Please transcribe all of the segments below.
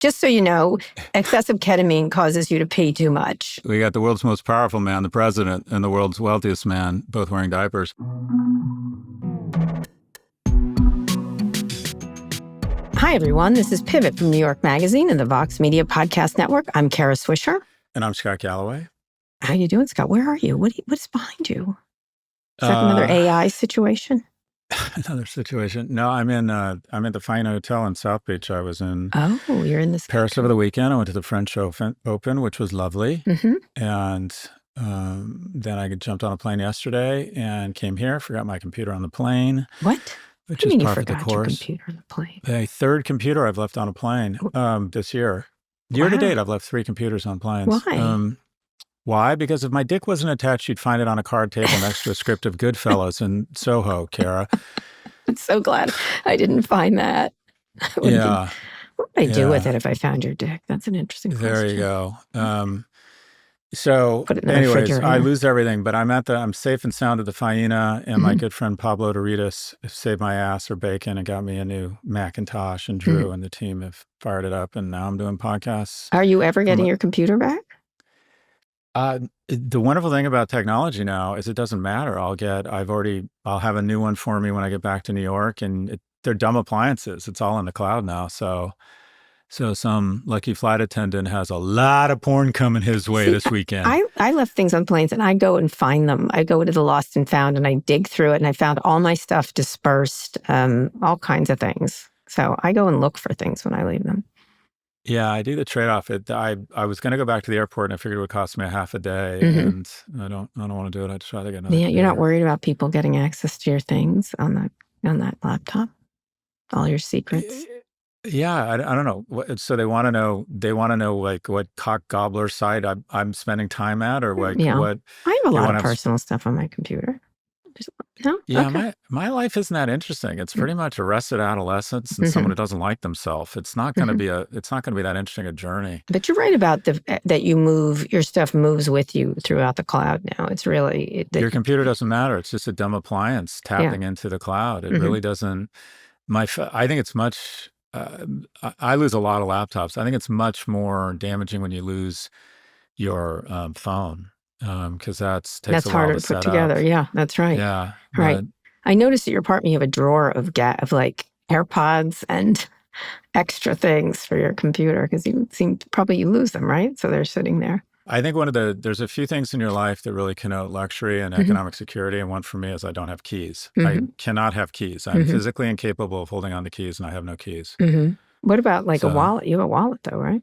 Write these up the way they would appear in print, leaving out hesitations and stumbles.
Just so you know, excessive ketamine causes you to pee too much. We got the world's most powerful man, the president, and the world's wealthiest man, both wearing diapers. Hi, everyone. This is Pivot from New York Magazine and the Vox Media Podcast Network. I'm Kara Swisher. And I'm Scott Galloway. How you doing, Scott? Where are you? What is behind you? Is that another AI situation? Another situation. No, I'm at the fine hotel in South Beach. I was in you're in this Paris over the weekend. I went to the French Open, which was lovely. Mm-hmm. And then I jumped on a plane yesterday and came here. Forgot my computer on the plane. What? Which is part of the course. Your computer on the plane? The third computer I've left on a plane this year. Year to date, I've left 3 computers on planes. Why? Why? Because if my dick wasn't attached, you'd find it on a card table next to a script of Goodfellas in Soho, Kara. I'm so glad I didn't find that. What would I do with it if I found your dick? That's an interesting question. There you go. So put it in the anyways, refrigerator. I lose everything, but I'm safe and sound at the Faena, and my good friend Pablo Doritas saved my ass for bacon and got me a new Macintosh, and Drew and the team have fired it up, and now I'm doing podcasts. Are you ever getting your computer back? The wonderful thing about technology now is it doesn't matter. I'll have a new one for me when I get back to New York, and they're dumb appliances. It's all in the cloud now. So some lucky flight attendant has a lot of porn coming his way this weekend. I left things on planes and I go and find them. I go to the lost and found and I dig through it and I found all my stuff dispersed, all kinds of things. So I go and look for things when I leave them. Yeah, I do the trade-off. I was going to go back to the airport, and I figured it would cost me a half a day, and I don't want to do it. I'd just rather get another. Yeah, you're not worried about people getting access to your things on that laptop, all your secrets. Yeah, I don't know. So they want to know. They want to know like what cock gobbler site I'm spending time at, or like what. I have a lot of personal stuff on my computer. No? Yeah, okay. my life isn't that interesting. It's pretty much arrested adolescence and someone who doesn't like themselves. It's not going to be that interesting a journey. But you're right about that your stuff moves with you throughout the cloud now. It's really your computer doesn't matter. It's just a dumb appliance tapping into the cloud. It really doesn't. I think it's much. I lose a lot of laptops. I think it's much more damaging when you lose your phone. Because that's harder to put together. Up. Yeah, that's right. Yeah, right. I noticed at your apartment you have a drawer of like AirPods and extra things for your computer because you lose them, right? So they're sitting there. I think there's a few things in your life that really connote luxury and economic security, and one for me is I don't have keys. I cannot have keys. I'm physically incapable of holding on to keys, and I have no keys. What about a wallet? You have a wallet though, right?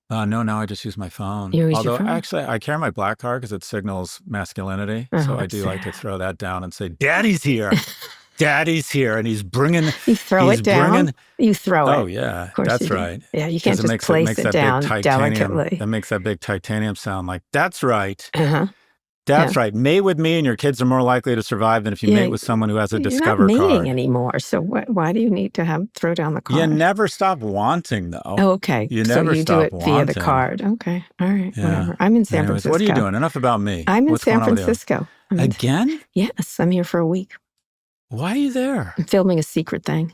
No, now I just use my phone. Although actually, I carry my black card because it signals masculinity. So I do like to throw that down and say, "Daddy's here, Daddy's here," and he's bringing. You throw it down. You throw it. Oh yeah, that's right. Yeah, you can't just place it down delicately. That makes that big titanium sound like that's right. That's right. Mate with me, and your kids are more likely to survive than if you mate with someone who has a Discover card. You're not mating anymore, so why do you need to throw down the card? You never stop wanting, though. Oh, okay. You never stop wanting. So you do it via the card. Okay. All right. Yeah. Whatever. I'm in San Francisco. What are you doing? Enough about me. I'm in San Francisco. Again? Yes. I'm here for a week. Why are you there? I'm filming a secret thing.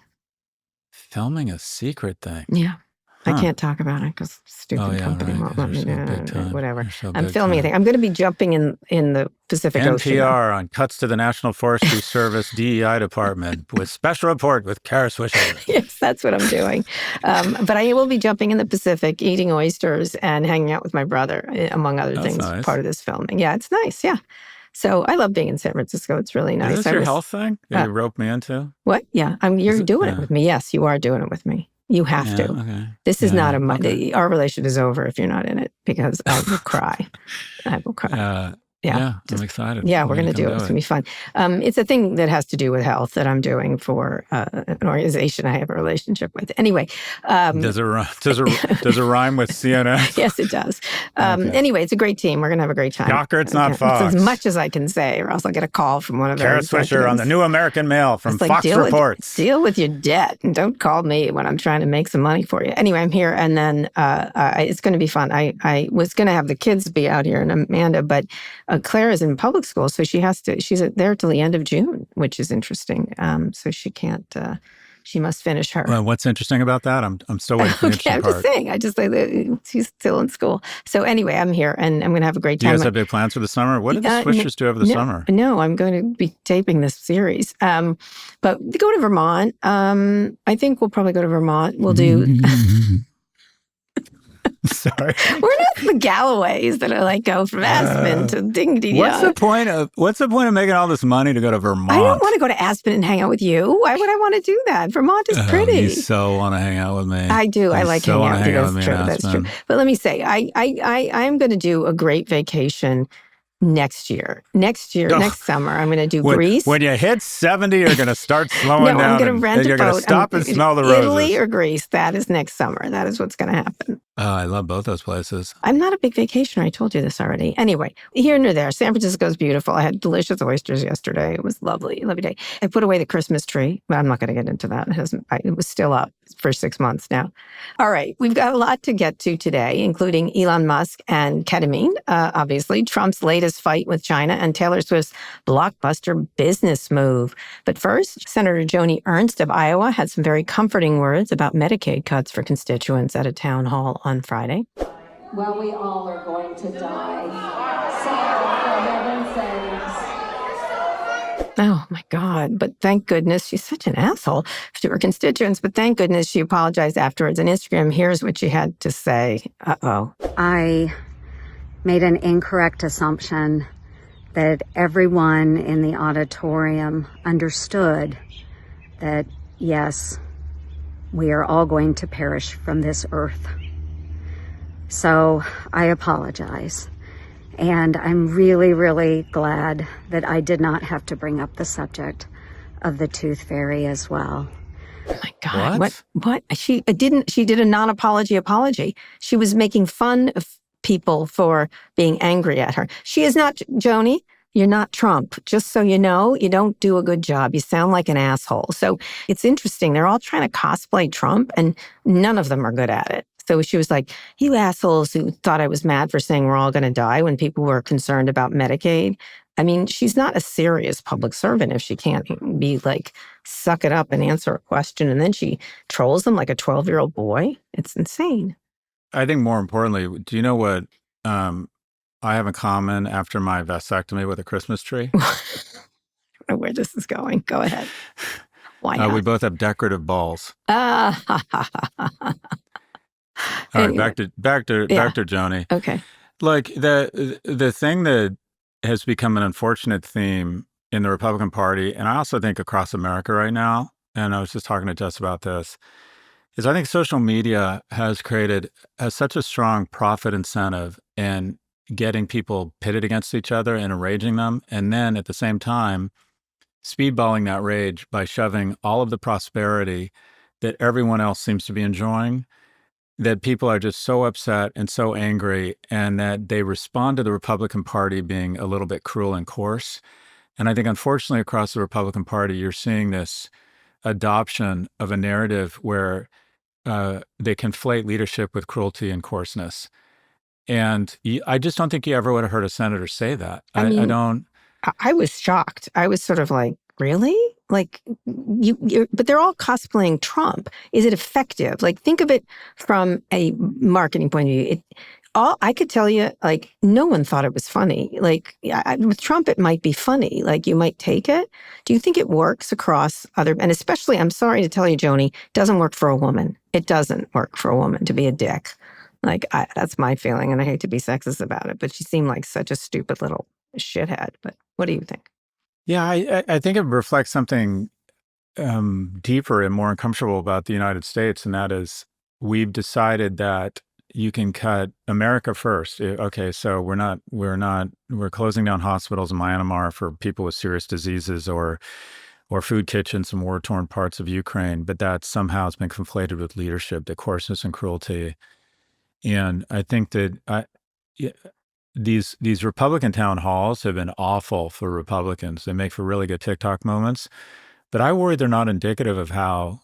Filming a secret thing? Yeah. I can't talk about it because stupid company won't let me know. Whatever. I'm filming a thing. I'm going to be jumping in the Pacific Ocean. NPR on Cuts to the National Forestry Service DEI Department with special report with Kara Swisher. Yes, that's what I'm doing. But I will be jumping in the Pacific, eating oysters and hanging out with my brother, among other things, nice. Part of this filming. Yeah, it's nice. Yeah. So I love being in San Francisco. It's really nice. Is this your health thing that you roped me into? What? Yeah. You're doing it with me. Yes, you are doing it with me. You have to. Okay. This is not our relation is over if you're not in it because I will cry. I will cry. I'm excited. Yeah, we're going to do it. It's going to be fun. It's a thing that has to do with health that I'm doing for an organization I have a relationship with. Anyway. Does it rhyme with CNN? Yes, it does. Anyway, it's a great team. We're going to have a great time. Shocker, it's not Fox. It's as much as I can say, or else I'll get a call from one of Kara Swisher on the New American Mail from Fox Reports. Deal with your debt and don't call me when I'm trying to make some money for you. Anyway, I'm here, and then it's going to be fun. I was going to have the kids be out here and Amanda, but Claire is in public school, so she's there till the end of June, which is interesting. So she can't She must finish her. Well, what's interesting about that? I'm still waiting for the interesting part. I'm just saying. I just say that she's still in school. So anyway, I'm here and I'm going to have a great time. Do you guys have big plans for the summer? What did the Swishers do over the summer? No, I'm going to be taping this series. But to go to Vermont, I think we'll probably go to Vermont. We'll do... Sorry. We're not the Galloways that are like go from Aspen to Dingdy. What's the point of making all this money to go to Vermont? I don't want to go to Aspen and hang out with you. Why would I want to do that? Vermont is pretty. You so want to hang out with me. I do. I like hanging out with you. That's true. But let me say, I am going to do a great vacation next year, next summer, I'm going to do Greece. When you hit 70, you're going to start slowing down. I'm going to rent a boat. You're going to stop and smell the roses. Italy or Greece. That is next summer. That is what's going to happen. Oh, I love both those places. I'm not a big vacationer. I told you this already. Anyway, here and there, San Francisco is beautiful. I had delicious oysters yesterday. It was lovely, lovely day. I put away the Christmas tree, but I'm not going to get into that. It was still up for 6 months now. All right, we've got a lot to get to today, including Elon Musk and ketamine, obviously, Trump's latest fight with China, and Taylor Swift's blockbuster business move. But first, Senator Joni Ernst of Iowa had some very comforting words about Medicaid cuts for constituents at a town hall on Friday. Well, we all are going to die. So, for heaven's sakes. Oh, my God. But thank goodness, she's such an asshole to her constituents, but thank goodness she apologized afterwards on Instagram. Here's what she had to say. Uh-oh. I made an incorrect assumption that everyone in the auditorium understood that, yes, we are all going to perish from this earth. So I apologize. And I'm really, really glad that I did not have to bring up the subject of the tooth fairy as well. Oh my God. What? She did a non-apology apology. She was making fun of people for being angry at her. She is not, Joni, you're not Trump. Just so you know, you don't do a good job. You sound like an asshole. So it's interesting. They're all trying to cosplay Trump and none of them are good at it. So she was like, you assholes who thought I was mad for saying we're all going to die when people were concerned about Medicaid. I mean, she's not a serious public servant if she can't be like, suck it up and answer a question. And then she trolls them like a 12-year-old boy. It's insane. I think more importantly, do you know what I have in common after my vasectomy with a Christmas tree? I don't know where this is going. Go ahead. Why not? We both have decorative balls. All right, back to Joni. Okay. Like the thing that has become an unfortunate theme in the Republican Party, and I also think across America right now, and I was just talking to Jess about this, is I think social media has such a strong profit incentive in getting people pitted against each other and enraging them, and then at the same time, speedballing that rage by shoving all of the prosperity that everyone else seems to be enjoying, that people are just so upset and so angry, and that they respond to the Republican Party being a little bit cruel and coarse. And I think, unfortunately, across the Republican Party, you're seeing this adoption of a narrative where they conflate leadership with cruelty and coarseness. And I just don't think you ever would have heard a senator say that. I don't. I was shocked. I was sort of like, really? Like, but they're all cosplaying Trump. Is it effective? Like, think of it from a marketing point of view. I could tell you, like, no one thought it was funny. Like, with Trump, it might be funny. Like, you might take it. Do you think it works across and especially, I'm sorry to tell you, Joni, doesn't work for a woman. It doesn't work for a woman to be a dick. Like, that's my feeling, and I hate to be sexist about it, but she seemed like such a stupid little shithead. But what do you think? Yeah, I think it reflects something deeper and more uncomfortable about the United States, and that is we've decided that you can cut America first. Okay, so we're closing down hospitals in Myanmar for people with serious diseases or food kitchens in war-torn parts of Ukraine, but that somehow has been conflated with leadership, the coarseness and cruelty. And I think that these Republican town halls have been awful for Republicans. They make for really good TikTok moments, but I worry they're not indicative of how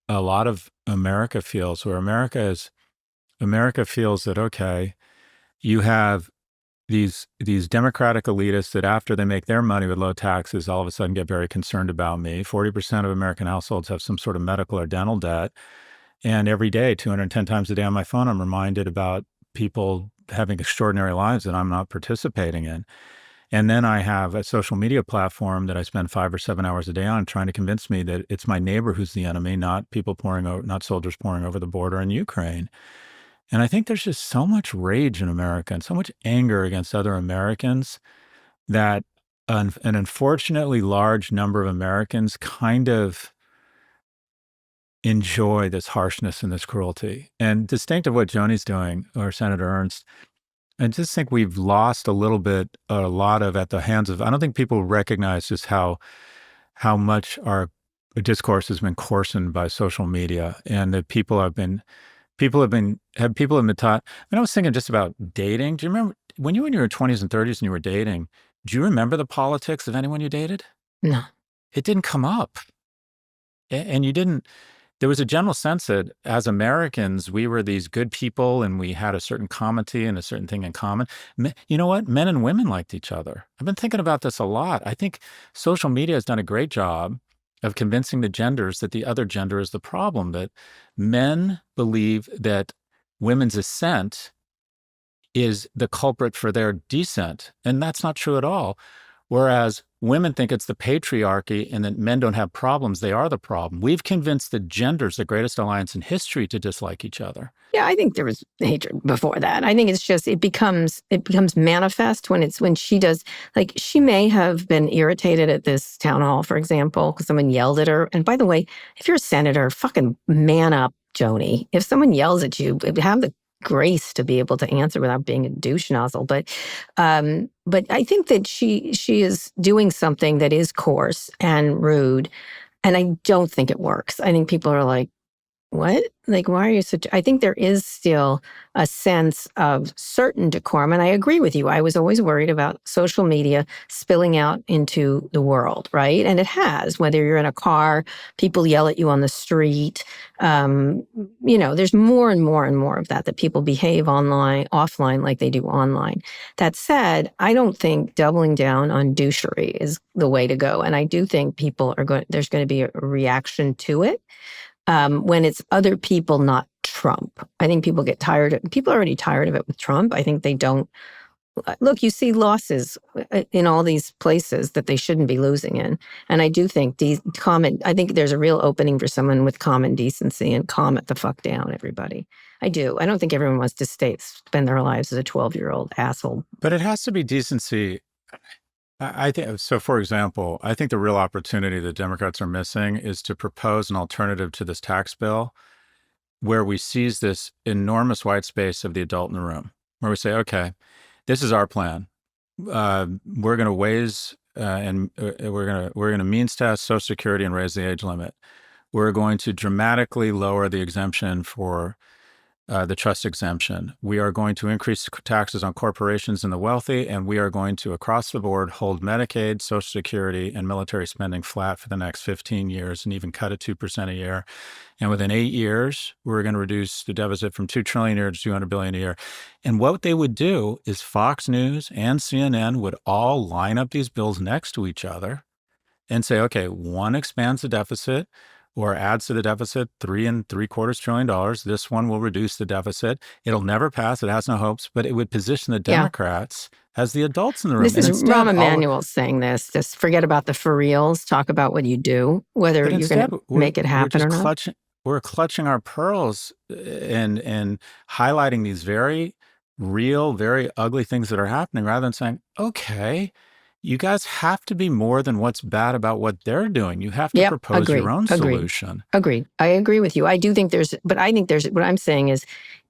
a lot of America feels, where America feels that, okay, you have these Democratic elitists that after they make their money with low taxes, all of a sudden get very concerned about me. 40% of American households have some sort of medical or dental debt. And every day, 210 times a day on my phone, I'm reminded about people having extraordinary lives that I'm not participating in. And then I have a social media platform that I spend 5 or 7 hours a day on trying to convince me that it's my neighbor who's the enemy, not not soldiers pouring over the border in Ukraine. And I think there's just so much rage in America and so much anger against other Americans that an unfortunately large number of Americans kind of enjoy this harshness and this cruelty. And distinct of what Joni's doing, or Senator Ernst, I just think we've lost a lot of at the hands of, I don't think people recognize just how much our discourse has been coarsened by social media, and that people have been taught. I was thinking just about dating. Do you remember when you were in your 20s and 30s and you were dating, do you remember the politics of anyone you dated? No. It didn't come up. And you didn't. There was a general sense that as Americans, we were these good people and we had a certain comity and a certain thing in common. You know what? Men and women liked each other. I've been thinking about this a lot. I think social media has done a great job of convincing the genders that the other gender is the problem, that men believe that women's ascent is the culprit for their descent. And that's not true at all. Whereas women think it's the patriarchy and that men don't have problems. They are the problem. We've convinced the genders, the greatest alliance in history, to dislike each other. Yeah, I think there was hatred before that. I think it's just, it becomes manifest when she does, like, she may have been irritated at this town hall, for example, because someone yelled at her. And by the way, if you're a senator, fucking man up, Joni. If someone yells at you, have the grace to be able to answer without being a douche nozzle. But I think that she is doing something that is coarse and rude, and I don't think it works. I think people are like, what? Like, why are you such... I think there is still a sense of certain decorum. And I agree with you. I was always worried about social media spilling out into the world, right? And it has, whether you're in a car, people yell at you on the street. There's more and more and more of that people behave offline like they do online. That said, I don't think doubling down on douchery is the way to go. And I do think there's going to be a reaction to it. When it's other people, not Trump. I think people get tired. People are already tired of it with Trump. I think they don't. Look, you see losses in all these places that they shouldn't be losing in. And I do think I think there's a real opening for someone with common decency and calm it the fuck down, everybody. I do. I don't think everyone wants to spend their lives as a 12-year-old asshole. But it has to be decency. I think so. For example, I think the real opportunity that Democrats are missing is to propose an alternative to this tax bill where we seize this enormous white space of the adult in the room, where we say, okay, this is our plan. We're going to we're going to means test Social Security and raise the age limit. We're going to dramatically lower the exemption for the trust exemption. We are going to increase taxes on corporations and the wealthy, and we are going to, across the board, hold Medicaid, Social Security, and military spending flat for the next 15 years and even cut it 2% a year. And within 8 years, we're going to reduce the deficit from $2 trillion a year to $200 billion a year. And what they would do is Fox News and CNN would all line up these bills next to each other and say, okay, one expands the deficit or adds to the deficit $3.75 trillion. This one will reduce the deficit. It'll never pass. It has no hopes, but it would position the Democrats as the adults in the room. This is Rahm Emanuel saying this. Just forget about the for reals. Talk about what you do, whether you're going to make it happen or not. We're clutching our pearls and highlighting these very real, very ugly things that are happening rather than saying, okay, you guys have to be more than what's bad about what they're doing. You have to propose your own solution. Agreed. I agree with you. I do think what I'm saying is,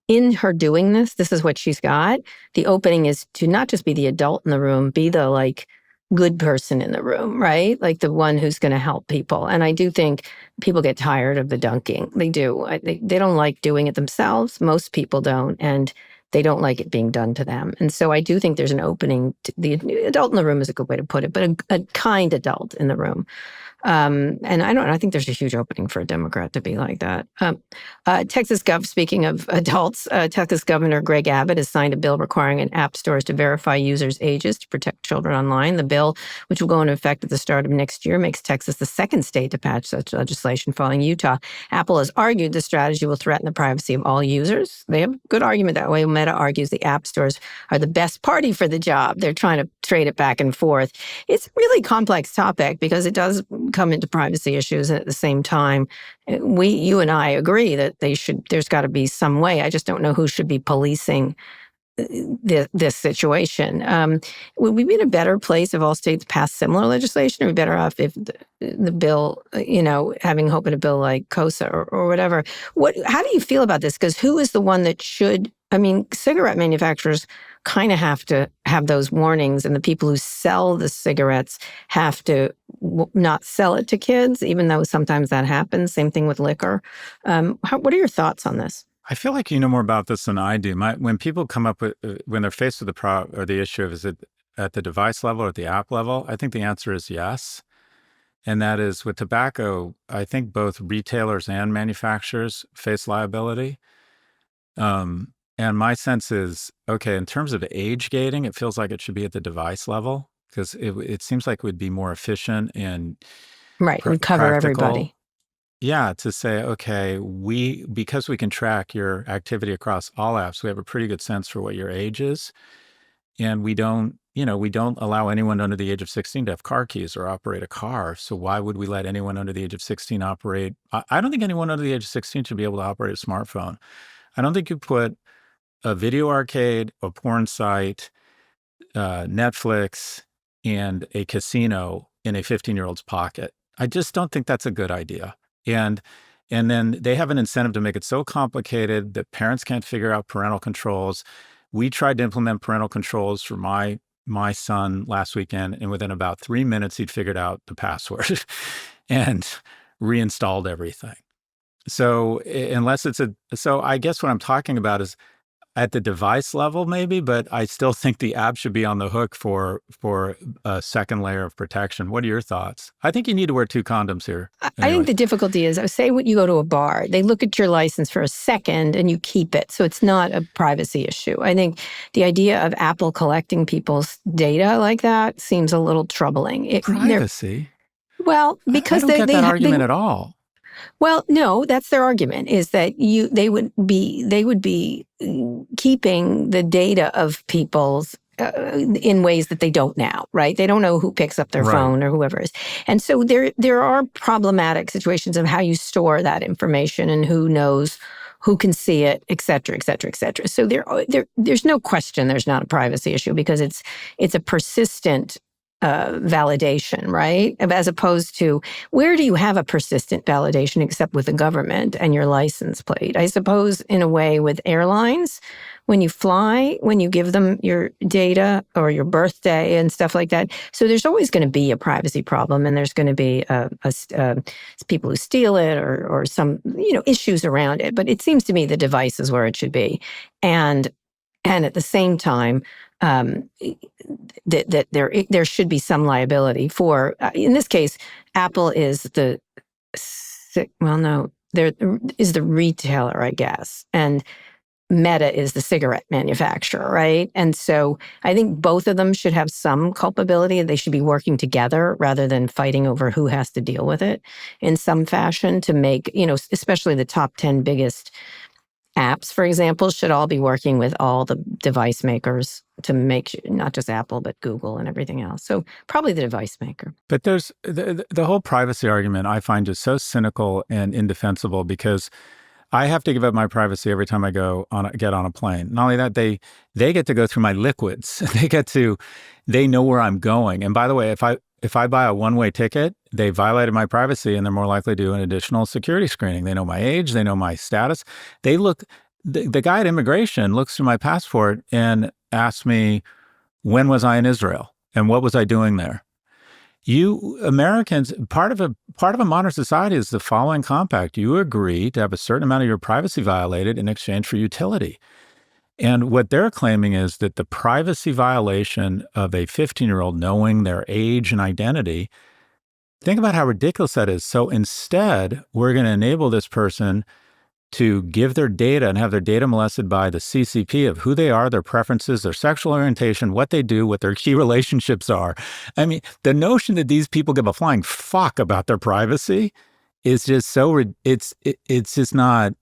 in her doing this is what she's got. The opening is to not just be the adult in the room, be the good person in the room, right? Like the one who's going to help people. And I do think people get tired of the dunking. They do. They don't like doing it themselves. Most people don't. And they don't like it being done to them. And so I do think there's an opening. The adult in the room is a good way to put it, but a kind adult in the room. And I think there's a huge opening for a Democrat to be like that. Speaking of adults, Texas Governor Greg Abbott has signed a bill requiring app stores to verify users' ages to protect children online. The bill, which will go into effect at the start of next year, makes Texas the second state to pass such legislation following Utah. Apple has argued the strategy will threaten the privacy of all users. They have a good argument that way. Meta argues the app stores are the best party for the job. They're trying to trade it back and forth. It's a really complex topic because it does come into privacy issues, and at the same time, you and I agree that there's got to be some way. I just don't know who should be policing this situation. Would we be in a better place if all states passed similar legislation? Are we better off if the bill, having hope in a bill like COSA or whatever? How do you feel about this? Because who is the one that should? I mean, cigarette manufacturers kind of have to have those warnings, and the people who sell the cigarettes have to not sell it to kids, even though sometimes that happens. Same thing with liquor. What are your thoughts on this? I feel like you know more about this than I do. When people come up with, when they're faced with the issue of, is it at the device level or at the app level? I think the answer is yes. And that is, with tobacco, I think both retailers and manufacturers face liability. And my sense is, okay, in terms of age gating, it feels like it should be at the device level, because it seems like it would be more efficient and would cover practical. Everybody. Yeah, to say, okay, because we can track your activity across all apps, we have a pretty good sense for what your age is. And we don't allow anyone under the age of 16 to have car keys or operate a car. So why would we let anyone under the age of 16 operate? I don't think anyone under the age of 16 should be able to operate a smartphone. I don't think you put a video arcade, a porn site, Netflix, and a casino in a 15-year-old's pocket. I just don't think that's a good idea. And then they have an incentive to make it so complicated that parents can't figure out parental controls. We tried to implement parental controls for my son last weekend, and within about 3 minutes, he'd figured out the password and reinstalled everything. So so I guess what I'm talking about is at the device level, maybe, but I still think the app should be on the hook for a second layer of protection. What are your thoughts? I think you need to wear 2 condoms here. I think the difficulty is, say when you go to a bar, they look at your license for a second and you keep it. So it's not a privacy issue. I think the idea of Apple collecting people's data like that seems a little troubling. Privacy? Well, because I don't get that argument at all. Well, no, that's their argument, is that they would be keeping the data of people's in ways that they don't now, right? They don't know who picks up their phone or whoever is. And so there are problematic situations of how you store that information and who knows who can see it, et cetera, et cetera, et cetera. So there's no question there's not a privacy issue, because it's a persistent validation, right? As opposed to, where do you have a persistent validation except with the government and your license plate? I suppose in a way with airlines, when you fly, when you give them your data or your birthday and stuff like that. So there's always going to be a privacy problem, and there's going to be people who steal it or some issues around it. But it seems to me the device is where it should be, and at the same time, that there should be some liability for. In this case, Apple is there is the retailer, I guess, and Meta is the cigarette manufacturer, right? And so I think both of them should have some culpability. They should be working together rather than fighting over who has to deal with it in some fashion, to make, especially the top 10 biggest apps, for example, should all be working with all the device makers to make not just Apple, but Google and everything else. So probably the device maker. But there's the whole privacy argument I find just so cynical and indefensible, because I have to give up my privacy every time I get on a plane. Not only that, they get to go through my liquids. They know where I'm going. And by the way, if I buy a one-way ticket, they violated my privacy, and they're more likely to do an additional security screening. They know my age, they know my status. The guy at immigration looks through my passport and asks me, when was I in Israel and what was I doing there? You Americans, part of a modern society is the following compact. You agree to have a certain amount of your privacy violated in exchange for utility. And what they're claiming is that the privacy violation of a 15-year-old knowing their age and identity Think about how ridiculous that is. So instead, we're going to enable this person to give their data and have their data molested by the CCP of who they are, their preferences, their sexual orientation, what they do, what their key relationships are. I mean, the notion that these people give a flying fuck about their privacy is just so, it's just not,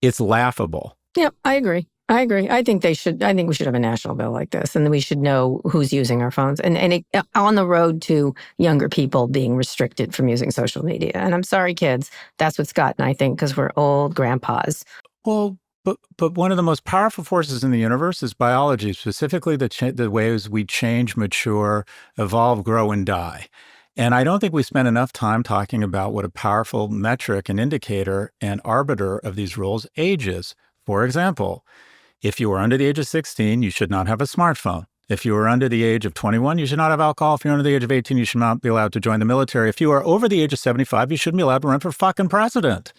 it's laughable. Yeah, I agree. I think we should have a national bill like this, and then we should know who's using our phones, and on the road to younger people being restricted from using social media. And I'm sorry, kids, that's what's gotten, I think, because we're old grandpas. Well, but one of the most powerful forces in the universe is biology, specifically the ways we change, mature, evolve, grow, and die. And I don't think we spend enough time talking about what a powerful metric and indicator and arbiter of these rules age is. For example, if you are under the age of 16, you should not have a smartphone. If you are under the age of 21, you should not have alcohol. If you're under the age of 18, you should not be allowed to join the military. If you are over the age of 75, you shouldn't be allowed to run for fucking president.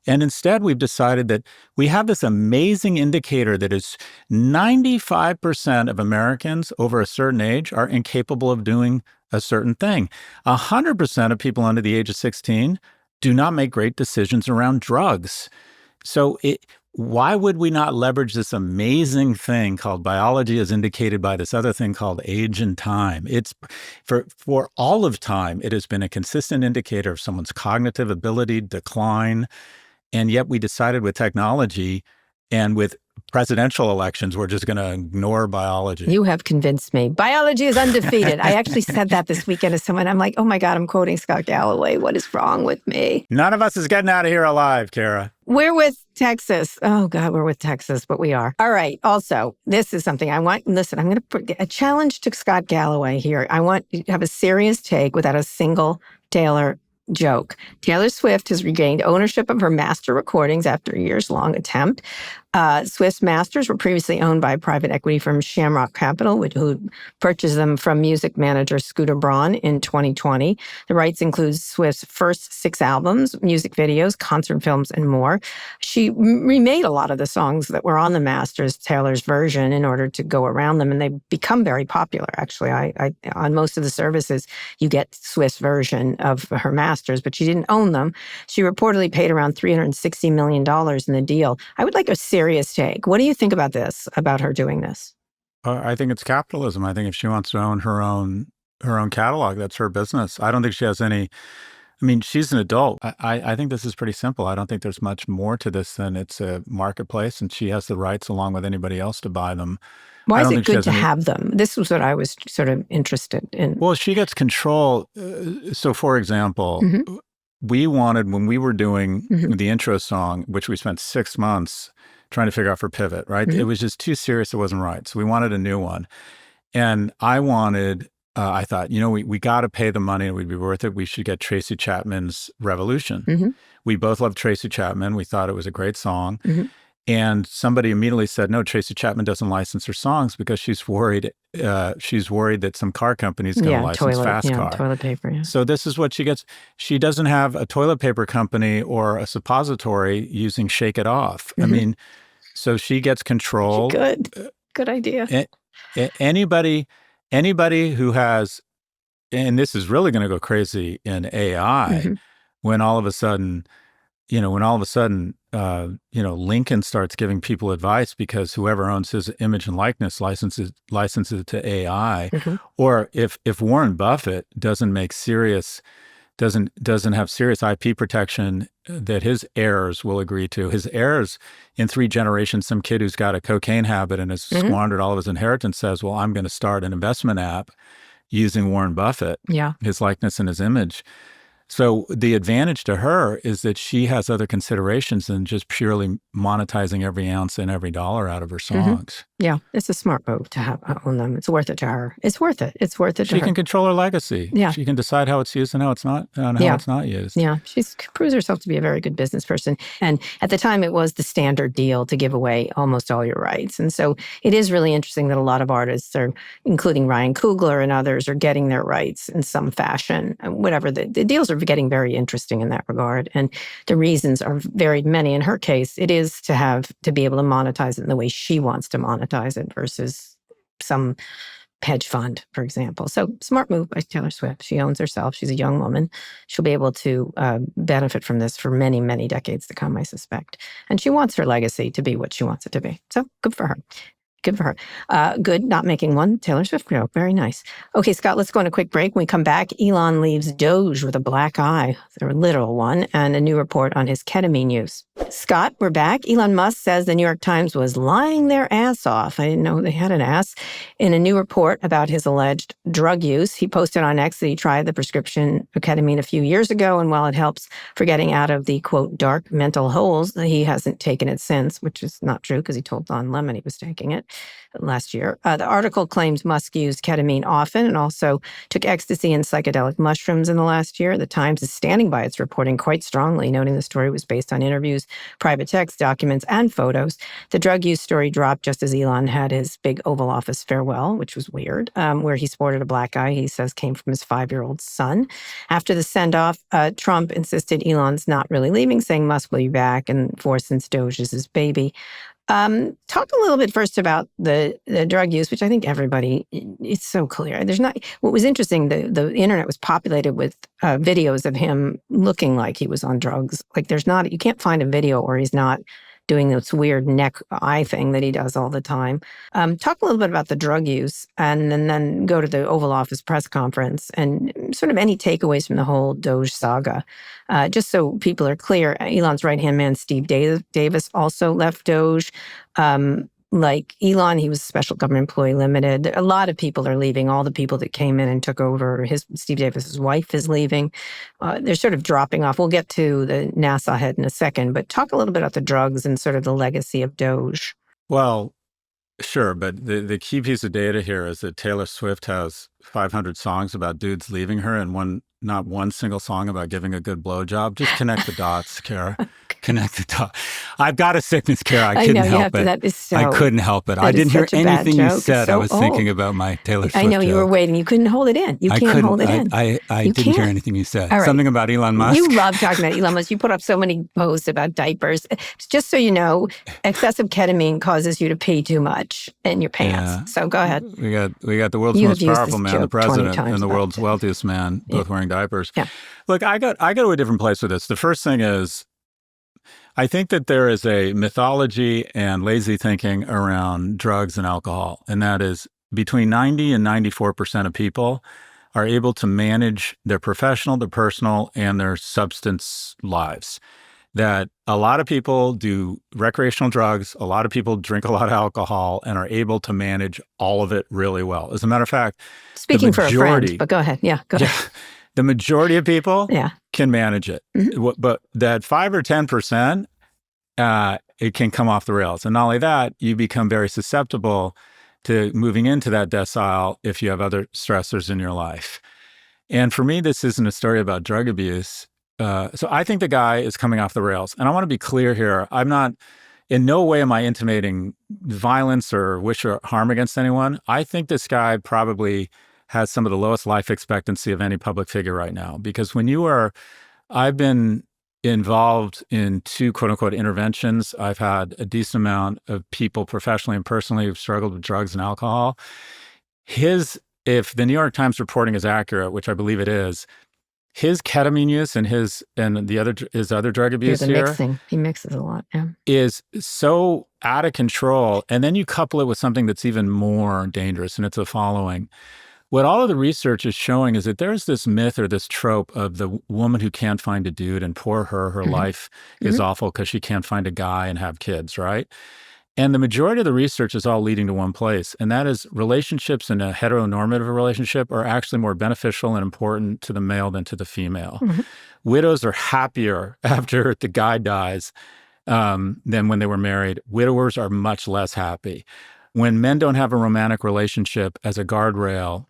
And instead, we've decided that we have this amazing indicator that is 95% of Americans over a certain age are incapable of doing a certain thing. 100% of people under the age of 16 do not make great decisions around drugs. So why would we not leverage this amazing thing called biology as indicated by this other thing called age and time? It's for all of time, it has been a consistent indicator of someone's cognitive ability decline. And yet we decided with technology and with presidential elections, we're just going to ignore biology. You have convinced me. Biology is undefeated. I actually said that this weekend to someone. I'm like, oh my God, I'm quoting Scott Galloway. What is wrong with me? None of us is getting out of here alive, Kara. We're with Texas. Oh God, we're with Texas, but we are. All right. Also, this is something I want. Listen, I'm going to put a challenge to Scott Galloway here. I want you to have a serious take without a single Taylor joke. Taylor Swift has regained ownership of her master recordings after a years-long attempt. Swift's masters were previously owned by private equity firm Shamrock Capital, who purchased them from music manager Scooter Braun in 2020. The rights include Swift's first 6 albums, music videos, concert films, and more. She remade a lot of the songs that were on the masters, Taylor's version, in order to go around them, and they become very popular, actually. I on most of the services, you get Swift's version of her masters, but she didn't own them. She reportedly paid around $360 million in the deal. I would like a serious take. What do you think about this, about her doing this? I think it's capitalism. I think if she wants to own her own catalog, that's her business. I don't think she has any. I mean, she's an adult. I think this is pretty simple. I don't think there's much more to this than it's a marketplace, and she has the rights along with anybody else to buy them. Why is it good to have them? This was what I was sort of interested in. Well, she gets control. So, for example, we wanted, when we were doing the intro song, which we spent 6 months trying to figure out for Pivot, right? It was just too serious. It wasn't right. So we wanted a new one. And I thought, we got to pay the money and it would be worth it. We should get Tracy Chapman's Revolution. We both loved Tracy Chapman. We thought it was a great song. And somebody immediately said, no, Tracy Chapman doesn't license her songs because she's worried that some car company is going to license Fast Car. Toilet paper, yeah. So this is what she gets. She doesn't have a toilet paper company or a suppository using Shake It Off. I mean, so she gets control. Good idea. Anybody who has, and this is really going to go crazy in AI, when all of a sudden, Lincoln starts giving people advice because whoever owns his image and likeness licenses it to AI, or if Warren Buffett doesn't have serious IP protection that his heirs will agree to. His heirs in 3 generations, some kid who's got a cocaine habit and has squandered all of his inheritance says, well, I'm going to start an investment app using Warren Buffett, his likeness and his image. So the advantage to her is that she has other considerations than just purely monetizing every ounce and every dollar out of her songs. Yeah, it's a smart move to own them. It's worth it to her. It's worth it. It's worth it to her. She can control her legacy. Yeah. She can decide how it's used and how it's not, it's not used. Yeah, she's proves herself to be a very good business person. And at the time, it was the standard deal to give away almost all your rights. And so it is really interesting that a lot of artists are, including Ryan Coogler and others, are getting their rights in some fashion. Whatever, the deals are getting very interesting in that regard. And the reasons are very many. In her case, it is to be able to monetize it in the way she wants to monetize it versus some hedge fund, for example. So smart move by Taylor Swift. She owns herself. She's a young woman. She'll be able to benefit from this for many, many decades to come, I suspect. And she wants her legacy to be what she wants it to be. So good for her. Good for her. Good, not making one Taylor Swift joke. Very nice. Okay, Scott, let's go on a quick break. When we come back, Elon leaves Doge with a black eye, a literal one, and a new report on his ketamine use. Scott, we're back. Elon Musk says the New York Times was lying their ass off. I didn't know they had an ass. In a new report about his alleged drug use, he posted on X that he tried the prescription of ketamine a few years ago, and while it helps for getting out of the, quote, dark mental holes, he hasn't taken it since, which is not true because he told Don Lemon he was taking it last year. The article claims Musk used ketamine often and also took ecstasy and psychedelic mushrooms in the last year. The Times is standing by its reporting quite strongly, noting the story was based on interviews, private text documents, and photos. The drug use story dropped just as Elon had his big Oval Office farewell, which was weird, where he sported a black eye he says came from his 5-year-old son. After the send-off, Trump insisted Elon's not really leaving, saying Musk will be back, and since Doge is his baby. Talk a little bit first about the drug use, which I think everybody, it's so clear. What was interesting, the internet was populated with videos of him looking like he was on drugs. Like you can't find a video where he's not doing this weird neck eye thing that he does all the time. Talk a little bit about the drug use and then go to the Oval Office press conference and sort of any takeaways from the whole Doge saga. Just so people are clear, Elon's right-hand man, Steve Davis, also left Doge. Like Elon, he was a special government employee limited. A lot of people are leaving. All the people that came in and took over, Steve Davis's wife is leaving. They're sort of dropping off. We'll get to the NASA head in a second, but talk a little bit about the drugs and sort of the legacy of Doge. Well, sure, but the key piece of data here is that Taylor Swift has 500 songs about dudes leaving her and not one single song about giving a good blowjob. Just connect the dots, Kara. Connect the dots. I've got a sickness, Kara. I couldn't help it. That is so, I couldn't help it. I didn't hear anything you said. I was thinking about my Taylor Swift I know you were joke. waiting. You couldn't hold it in. You can't hold it in. I didn't hear anything you said. All right. Something about Elon Musk. You love talking about Elon Musk. You put up so many posts about diapers. Just so you know, excessive ketamine causes you to pee too much in your pants. Yeah. So go ahead. We got the world's most powerful man, the president, and the world's wealthiest man, both wearing diapers. Yeah. Look, I go to a different place with this. The first thing is, I think that there is a mythology and lazy thinking around drugs and alcohol, and that is between 90 and 94% of people are able to manage their professional, their personal, and their substance lives. That a lot of people do recreational drugs, a lot of people drink a lot of alcohol, and are able to manage all of it really well. As a matter of fact, speaking for a friend, but go ahead. Yeah, go ahead. Yeah, the majority of people can manage it. Mm-hmm. But that 5 or 10%, it can come off the rails. And not only that, you become very susceptible to moving into that decile if you have other stressors in your life. And for me, this isn't a story about drug abuse. So I think the guy is coming off the rails. And I want to be clear here. In no way am I intimating violence or wish or harm against anyone. I think this guy probably has some of the lowest life expectancy of any public figure right now. Because I've been involved in 2 quote unquote interventions. I've had a decent amount of people professionally and personally who've struggled with drugs and alcohol. If the New York Times reporting is accurate, which I believe it is, his ketamine use and his other drug abuse mixing. He mixes a lot, is so out of control. And then you couple it with something that's even more dangerous, and it's the following. What all of the research is showing is that there's this myth or this trope of the woman who can't find a dude, and poor her mm-hmm. life is awful because she can't find a guy and have kids, right? And the majority of the research is all leading to one place, and that is relationships in a heteronormative relationship are actually more beneficial and important to the male than to the female. Mm-hmm. Widows are happier after the guy dies than when they were married. Widowers are much less happy. When men don't have a romantic relationship as a guardrail,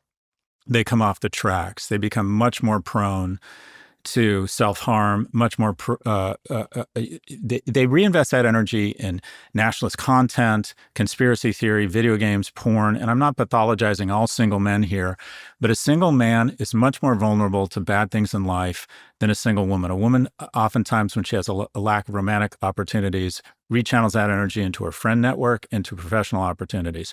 they come off the tracks. They become much more prone to self-harm, much more, they reinvest that energy in nationalist content, conspiracy theory, video games, porn. And I'm not pathologizing all single men here, but a single man is much more vulnerable to bad things in life than a single woman. A woman, oftentimes when she has a lack of romantic opportunities, rechannels that energy into her friend network, into professional opportunities.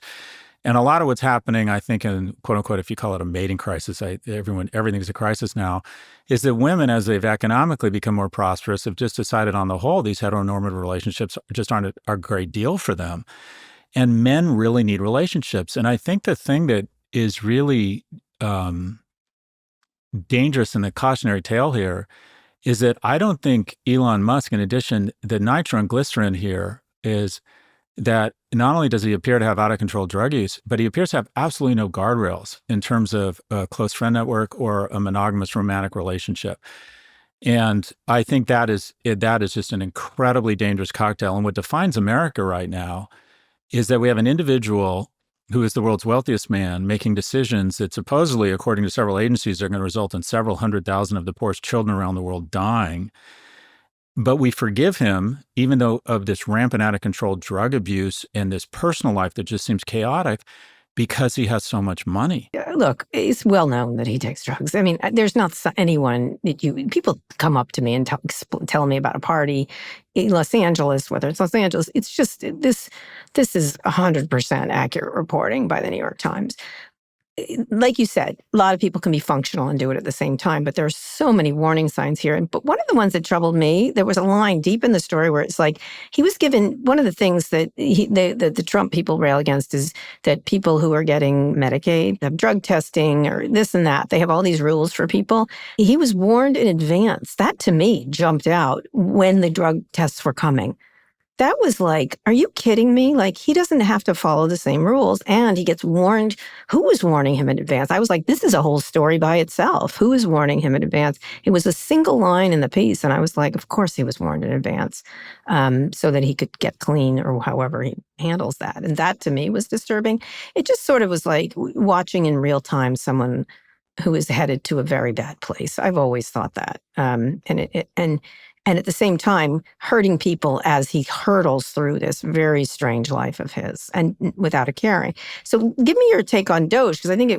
And a lot of what's happening, I think, in quote unquote, if you call it a mating crisis, everything's a crisis now, is that women, as they've economically become more prosperous, have just decided on the whole, these heteronormative relationships just aren't a great deal for them. And men really need relationships. And I think the thing that is really dangerous in the cautionary tale here is that I don't think Elon Musk, in addition, the nitroglycerin here is that not only does he appear to have out-of-control drug use, but he appears to have absolutely no guardrails in terms of a close friend network or a monogamous romantic relationship. And I think that is just an incredibly dangerous cocktail. And what defines America right now is that we have an individual who is the world's wealthiest man making decisions that supposedly, according to several agencies, are going to result in several 100,000 of the poorest children around the world dying. But we forgive him, even though of this rampant out-of-control drug abuse and this personal life that just seems chaotic, because he has so much money. Look, it's well known that he takes drugs. I mean, there's not anyone that people come up to me and tell me about a party in Los Angeles, whether it's Los Angeles. It's just, this is 100% accurate reporting by the New York Times. Like you said, a lot of people can be functional and do it at the same time, but there are so many warning signs here. But one of the ones that troubled me, there was a line deep in the story where it's like he was given, one of the things that the Trump people rail against is that people who are getting Medicaid have drug testing or this and that. They have all these rules for people. He was warned in advance. That to me jumped out when the drug tests were coming. That was like, are you kidding me? Like, he doesn't have to follow the same rules. And he gets warned. Who was warning him in advance? I was like, this is a whole story by itself. Who is warning him in advance? It was a single line in the piece. And I was like, of course he was warned in advance so that he could get clean or however he handles that. And that to me was disturbing. It just sort of was like watching in real time someone who is headed to a very bad place. I've always thought that. And at the same time, hurting people as he hurdles through this very strange life of his and without a caring. So give me your take on Doge, because I think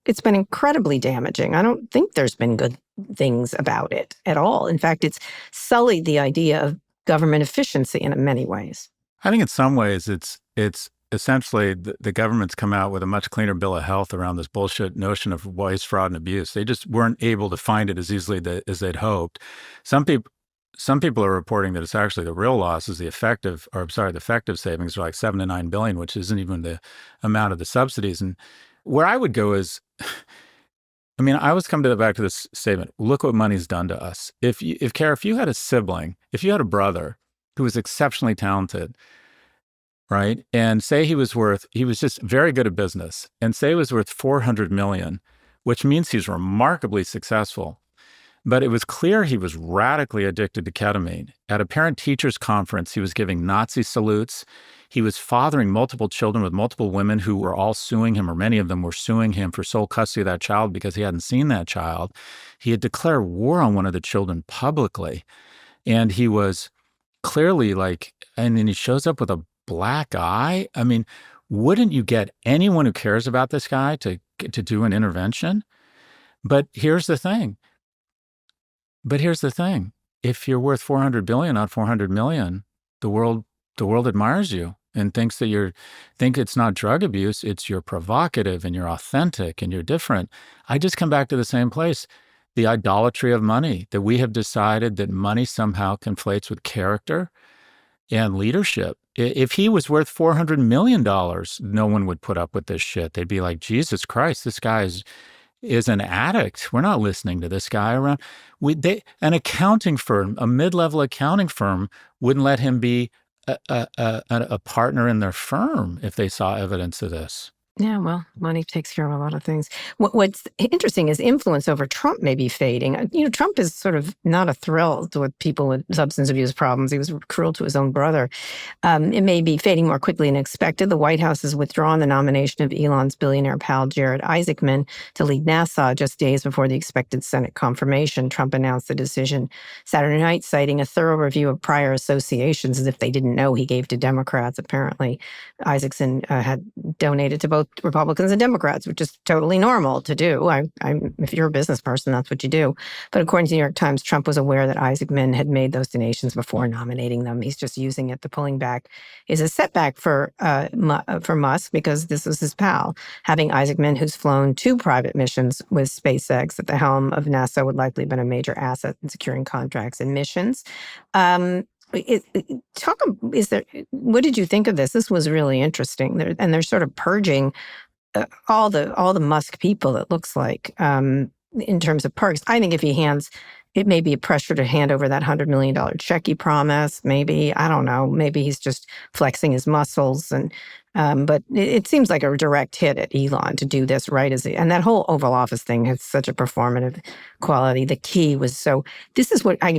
it's been incredibly damaging. I don't think there's been good things about it at all. In fact, it's sullied the idea of government efficiency in many ways. I think in some ways it's essentially the government's come out with a much cleaner bill of health around this bullshit notion of waste, fraud, and abuse. They just weren't able to find it as easily as they'd hoped. Some people are reporting that it's actually the real loss is the effective savings are like $7 to $9 billion, which isn't even the amount of the subsidies. And where I would go is, I mean, I always come back to this statement: look what money's done to us. If you had a sibling, if you had a brother who was exceptionally talented, right, and say he was just very good at business, and say he was worth $400 million, which means he's remarkably successful. But it was clear he was radically addicted to ketamine. At a parent-teachers conference, he was giving Nazi salutes. He was fathering multiple children with multiple women who were all suing him, or many of them were suing him for sole custody of that child because he hadn't seen that child. He had declared war on one of the children publicly. And he was clearly and then he shows up with a black eye. I mean, wouldn't you get anyone who cares about this guy to do an intervention? But here's the thing. If you're worth $400 billion, not $400 million, the world admires you and thinks that think it's not drug abuse, it's you're provocative and you're authentic and you're different. I just come back to the same place. The idolatry of money, that we have decided that money somehow conflates with character and leadership. If he was worth $400 million, no one would put up with this shit. They'd be like, Jesus Christ, this guy is an addict. We're not listening to this guy around. An accounting firm, a mid-level accounting firm, wouldn't let him be a partner in their firm if they saw evidence of this. Yeah, well, money takes care of a lot of things. What's interesting is influence over Trump may be fading. Trump is sort of not a thrill with people with substance abuse problems. He was cruel to his own brother. It may be fading more quickly than expected. The White House has withdrawn the nomination of Elon's billionaire pal, Jared Isaacman, to lead NASA just days before the expected Senate confirmation. Trump announced the decision Saturday night, citing a thorough review of prior associations, as if they didn't know he gave to Democrats. Apparently, Isaacman had donated to both helped Republicans and Democrats, which is totally normal to do. If you're a business person, that's what you do. But according to the New York Times, Trump was aware that Isaac Min had made those donations before nominating them. He's just using it. The pulling back is a setback for Musk because this was his pal. Having Isaac Min, who's flown 2 private missions with SpaceX at the helm of NASA, would likely have been a major asset in securing contracts and missions. What did you think of this? This was really interesting. They're sort of purging all the Musk people, it looks like, in terms of perks. I think if he it may be a pressure to hand over that $100 million check he promised. Maybe, I don't know, maybe he's just flexing his muscles. But it seems like a direct hit at Elon to do this right and that whole Oval Office thing has such a performative quality. The key was this is what I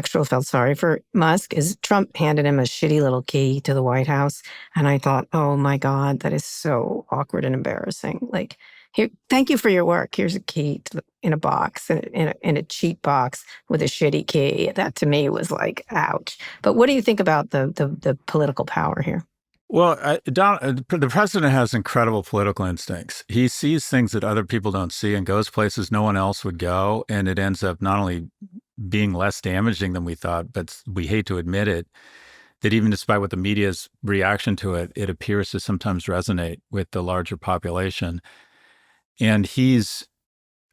felt sorry for Musk, is Trump handed him a shitty little key to the White House. And I thought, oh my God, that is so awkward and embarrassing. Like, here, thank you for your work. Here's a key in a box, in a cheap box with a shitty key. That to me was like, ouch. But what do you think about the political power here? Well, the president has incredible political instincts. He sees things that other people don't see and goes places no one else would go. And it ends up not only being less damaging than we thought, but we hate to admit it, that even despite what the media's reaction to it, it appears to sometimes resonate with the larger population. And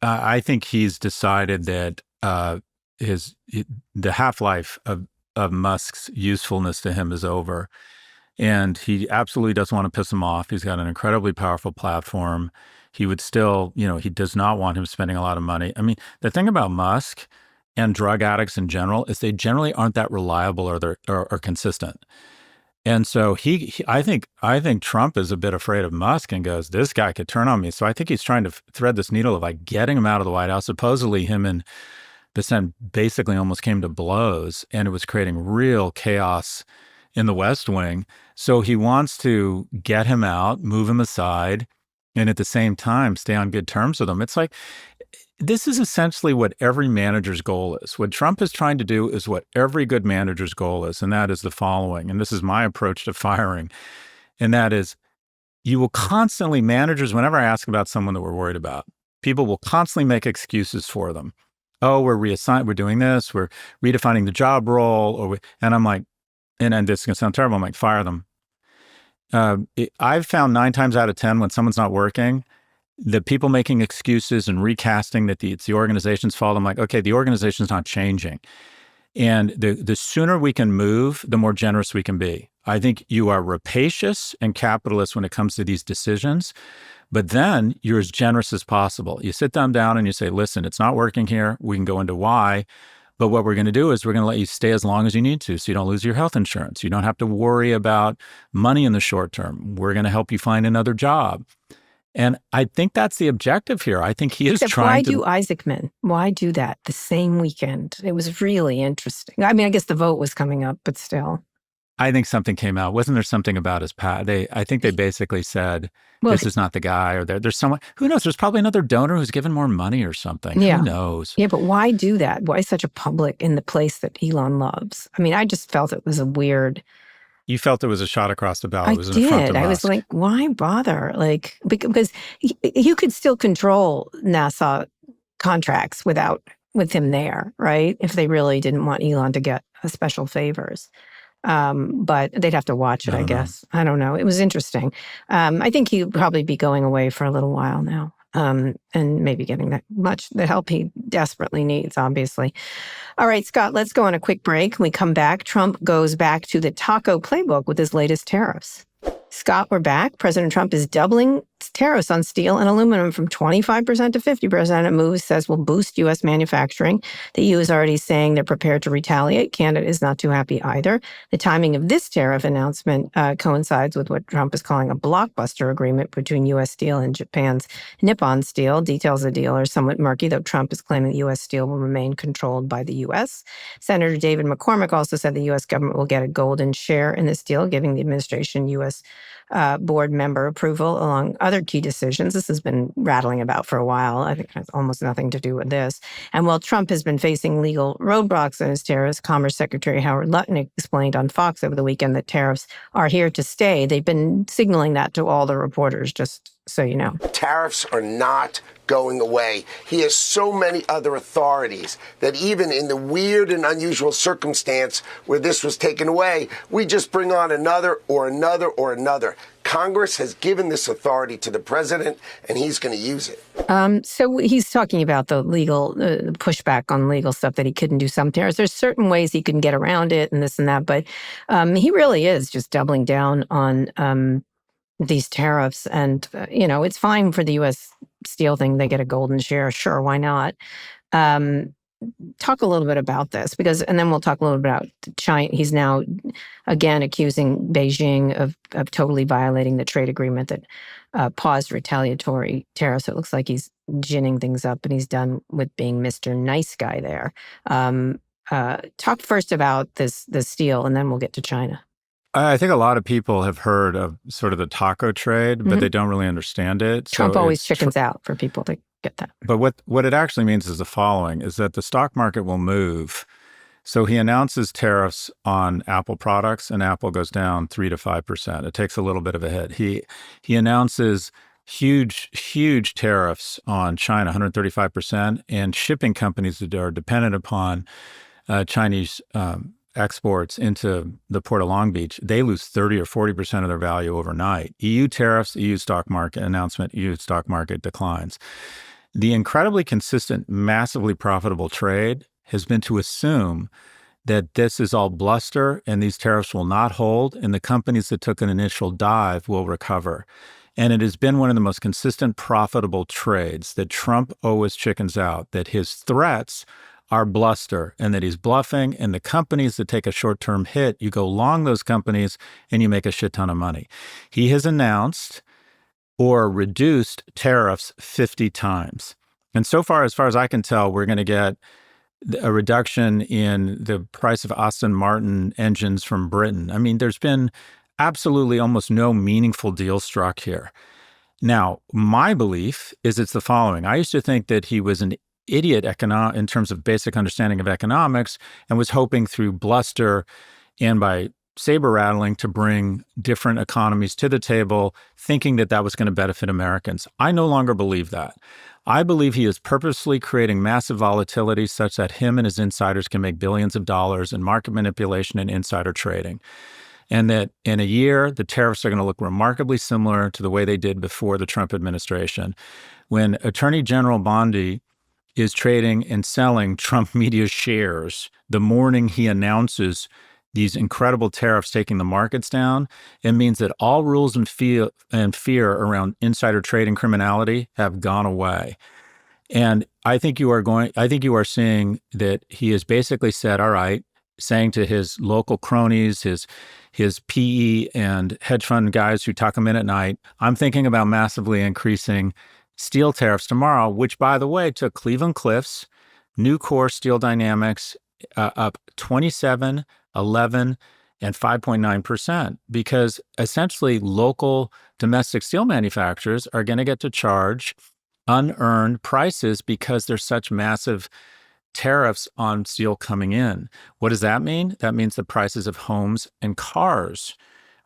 I think he's decided that the half-life of Musk's usefulness to him is over. And he absolutely doesn't want to piss him off. He's got an incredibly powerful platform. He would still, he does not want him spending a lot of money. I mean, the thing about Musk and drug addicts in general is they generally aren't that reliable or consistent. And so I think Trump is a bit afraid of Musk and goes, this guy could turn on me. So I think he's trying to thread this needle of like getting him out of the White House. Supposedly him and the Senate basically almost came to blows, and it was creating real chaos in the West Wing. So he wants to get him out, move him aside, and at the same time stay on good terms with him. It's like, this is essentially what every manager's goal is. What Trump is trying to do is what every good manager's goal is, and that is the following. And this is my approach to firing. And that is, you will constantly, managers, whenever I ask about someone that we're worried about, people will constantly make excuses for them. Oh, we're doing this, we're redefining the job role, and I'm like, and this is going to sound terrible, I'm like, fire them. I've found 9 times out of 10 when someone's not working, the people making excuses and recasting that it's the organization's fault, I'm like, okay, the organization's not changing. And the sooner we can move, the more generous we can be. I think you are rapacious and capitalist when it comes to these decisions, but then you're as generous as possible. You sit them down and you say, listen, it's not working here. We can go into why. But what we're going to do is we're going to let you stay as long as you need to so you don't lose your health insurance. You don't have to worry about money in the short term. We're going to help you find another job. And I think that's the objective here. I think he is trying to... Why do Isaac Min? Why do that the same weekend? It was really interesting. I mean, I guess the vote was coming up, but still. I think something came out. Wasn't there something about his past? I think they basically said, this is not the guy, or there's someone, who knows? There's probably another donor who's given more money or something. Yeah. Who knows? Yeah, but why do that? Why such a public in the place that Elon loves? I mean, I just felt it was a weird... You felt it was a shot across the bow. I It was in front of did. I was like, why bother? Like, because you could still control NASA contracts with him there, right? If they really didn't want Elon to get special favors. But they'd have to watch it, I guess. I don't know. It was interesting. I think he'll probably be going away for a little while now. And maybe getting the help he desperately needs, obviously. All right, Scott, let's go on a quick break. When we come back, Trump goes back to the taco playbook with his latest tariffs. Scott, we're back. President Trump is doubling tariffs on steel and aluminum from 25% to 50%. A move says will boost U.S. manufacturing. The EU is already saying they're prepared to retaliate. Canada is not too happy either. The timing of this tariff announcement coincides with what Trump is calling a blockbuster agreement between U.S. Steel and Japan's Nippon Steel. Details of the deal are somewhat murky, though Trump is claiming U.S. Steel will remain controlled by the U.S. Senator David McCormick also said the U.S. government will get a golden share in this deal, giving the administration U.S. Board member approval, along other key decisions. This has been rattling about for a while. I think it has almost nothing to do with this. And while Trump has been facing legal roadblocks on his tariffs, Commerce Secretary Howard Lutnick explained on Fox over the weekend that tariffs are here to stay. They've been signaling that to all the reporters just so you know. Tariffs are not going away. He has so many other authorities that even in the weird and unusual circumstance where this was taken away, we just bring on another or another or another. Congress has given this authority to the president, and he's going to use it. So he's talking about the legal pushback on legal stuff, that he couldn't do some tariffs. There's certain ways he can get around it and this and that, but he really is just doubling down on these tariffs. And, it's fine for the U.S. steel thing. They get a golden share. Sure, why not? Talk a little bit about this, and then we'll talk a little bit about China. He's now again accusing Beijing of totally violating the trade agreement that paused retaliatory tariffs. So it looks like he's ginning things up, and he's done with being Mr. Nice Guy there. Talk first about this steel, and then we'll get to China. I think a lot of people have heard of sort of the taco trade, but they don't really understand it. Trump always chickens out for people to get that. But what it actually means is the following, is that the stock market will move. So he announces tariffs on Apple products, and Apple goes down 3 to 5%. It takes a little bit of a hit. He announces huge tariffs on China, 135%, and shipping companies that are dependent upon Chinese exports into the Port of Long Beach, they lose 30 or 40% of their value overnight. EU tariffs, EU stock market announcement, EU stock market declines. The incredibly consistent, massively profitable trade has been to assume that this is all bluster and these tariffs will not hold, and the companies that took an initial dive will recover. And it has been one of the most consistent, profitable trades that Trump always chickens out, that his threats are bluster and that he's bluffing, and the companies that take a short-term hit, you go long those companies and you make a shit ton of money. He has announced or reduced tariffs 50 times. And so far as I can tell, we're going to get a reduction in the price of Aston Martin engines from Britain. I mean, there's been absolutely almost no meaningful deal struck here. Now, my belief is it's the following. I used to think that he was an idiot in terms of basic understanding of economics, and was hoping through bluster and by saber rattling to bring different economies to the table, thinking that that was going to benefit Americans. I no longer believe that. I believe he is purposely creating massive volatility such that him and his insiders can make billions of dollars in market manipulation and insider trading. And that in a year, the tariffs are going to look remarkably similar to the way they did before the Trump administration. When Attorney General Bondi is trading and selling Trump media shares the morning he announces these incredible tariffs taking the markets down, it means that all rules and fear around insider trading criminality have gone away. And I think you are seeing that he has basically said, all right, saying to his local cronies, his PE and hedge fund guys who tuck him in at night, I'm thinking about massively increasing steel tariffs tomorrow, which, by the way, took Cleveland Cliffs, Nucor Steel Dynamics up 27, 11, and 5.9%, because essentially local domestic steel manufacturers are going to get to charge unearned prices because there's such massive tariffs on steel coming in. What does that mean? That means the prices of homes and cars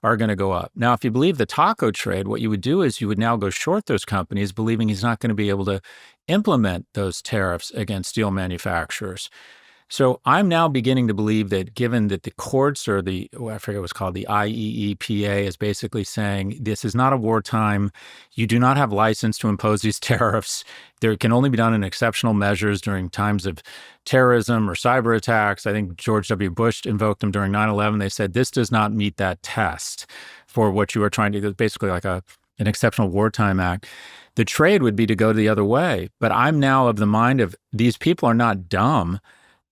are going to go up. Now, if you believe the taco trade, what you would do is you would now go short those companies, believing he's not going to be able to implement those tariffs against steel manufacturers. So I'm now beginning to believe that, given that the courts, or I forget what's called, the IEEPA, is basically saying this is not a wartime. You do not have license to impose these tariffs. There can only be done in exceptional measures during times of terrorism or cyber attacks. I think George W. Bush invoked them during 9/11. They said this does not meet that test for what you are trying to do. It's basically like an exceptional wartime act. The trade would be to go the other way. But I'm now of the mind of these people are not dumb.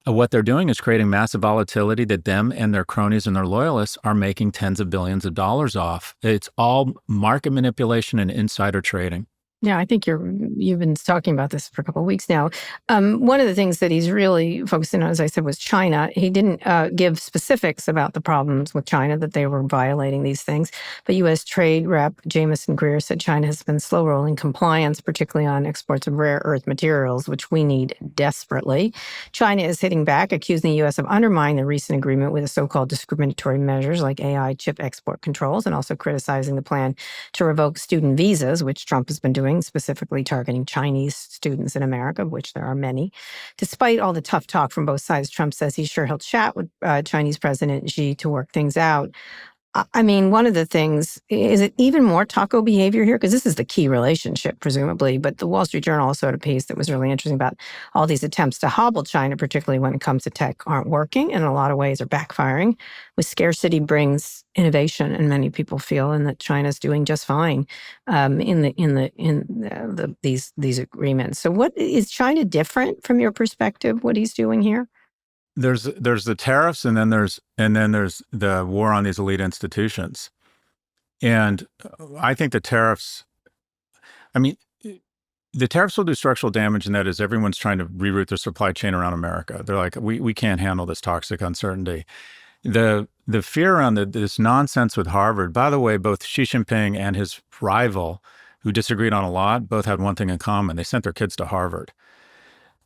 What they're doing is creating massive volatility that them and their cronies and their loyalists are making tens of billions of dollars off. It's all market manipulation and insider trading. Yeah, I think you've been talking about this for a couple of weeks now. One of the things that he's really focusing on, as I said, was China. He didn't give specifics about the problems with China, that they were violating these things. But U.S. Trade Rep Jamieson Greer said China has been slow rolling compliance, particularly on exports of rare earth materials, which we need desperately. China is hitting back, accusing the U.S. of undermining the recent agreement with the so-called discriminatory measures like AI chip export controls, and also criticizing the plan to revoke student visas, which Trump has been doing, specifically targeting Chinese students in America, which there are many. Despite all the tough talk from both sides, Trump says he's sure he'll chat with Chinese President Xi to work things out. I mean, one of the things, is it even more taco behavior here? Because this is the key relationship, presumably. But the Wall Street Journal also had a piece that was really interesting about all these attempts to hobble China, particularly when it comes to tech, aren't working, and in a lot of ways are backfiring. With scarcity brings innovation, and many people feel, and that China's doing just fine in these agreements. So, what is China different from your perspective? What he's doing here? There's the tariffs, and then there's the war on these elite institutions. And I think the tariffs will do structural damage, and that is everyone's trying to reroute their supply chain around America. They're like, we can't handle this toxic uncertainty. The fear around this nonsense with Harvard, by the way, both Xi Jinping and his rival, who disagreed on a lot, both had one thing in common. They sent their kids to Harvard.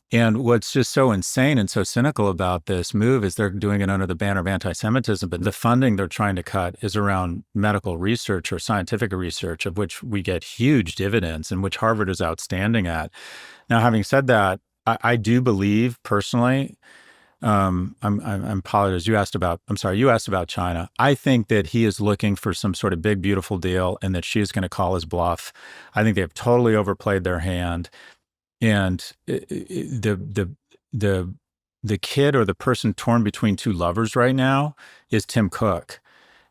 And what's just so insane and so cynical about this move is they're doing it under the banner of anti-Semitism, but the funding they're trying to cut is around medical research or scientific research, of which we get huge dividends and which Harvard is outstanding at. Now, having said that, I do believe personally, I'm apologize. You asked about China. I think that he is looking for some sort of big, beautiful deal, and that she is going to call his bluff. I think they have totally overplayed their hand. And the kid or the person torn between two lovers right now is Tim Cook.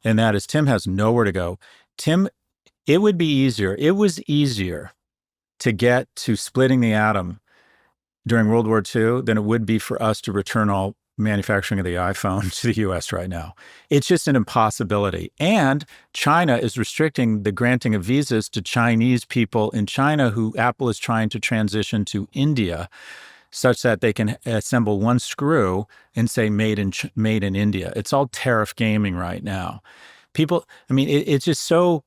And that is, Tim has nowhere to go. It was easier to get to splitting the atom during World War II than it would be for us to return all manufacturing of the iPhone to the U.S. right now. It's just an impossibility. And China is restricting the granting of visas to Chinese people in China who Apple is trying to transition to India, such that they can assemble one screw and say made in India. It's all tariff gaming right now. It's just so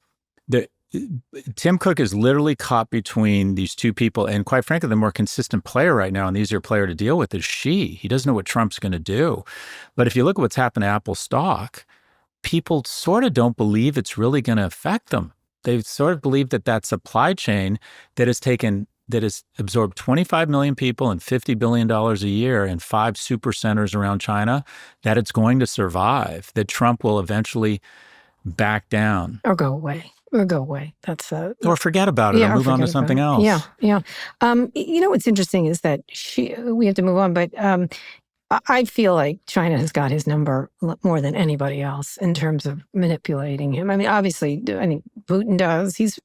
Tim Cook is literally caught between these two people. And quite frankly, the more consistent player right now and the easier player to deal with is Xi. He doesn't know what Trump's going to do. But if you look at what's happened to Apple stock, people sort of don't believe it's really going to affect them. They sort of believe that supply chain that has absorbed 25 million people and $50 billion a year in 5 super centers around China, that it's going to survive, that Trump will eventually back down. Or go away. That's or forget about it, or move on to something else. Yeah. What's interesting is that we have to move on, but I feel like China has got his number more than anybody else in terms of manipulating him. I mean, obviously, I think Putin does. He's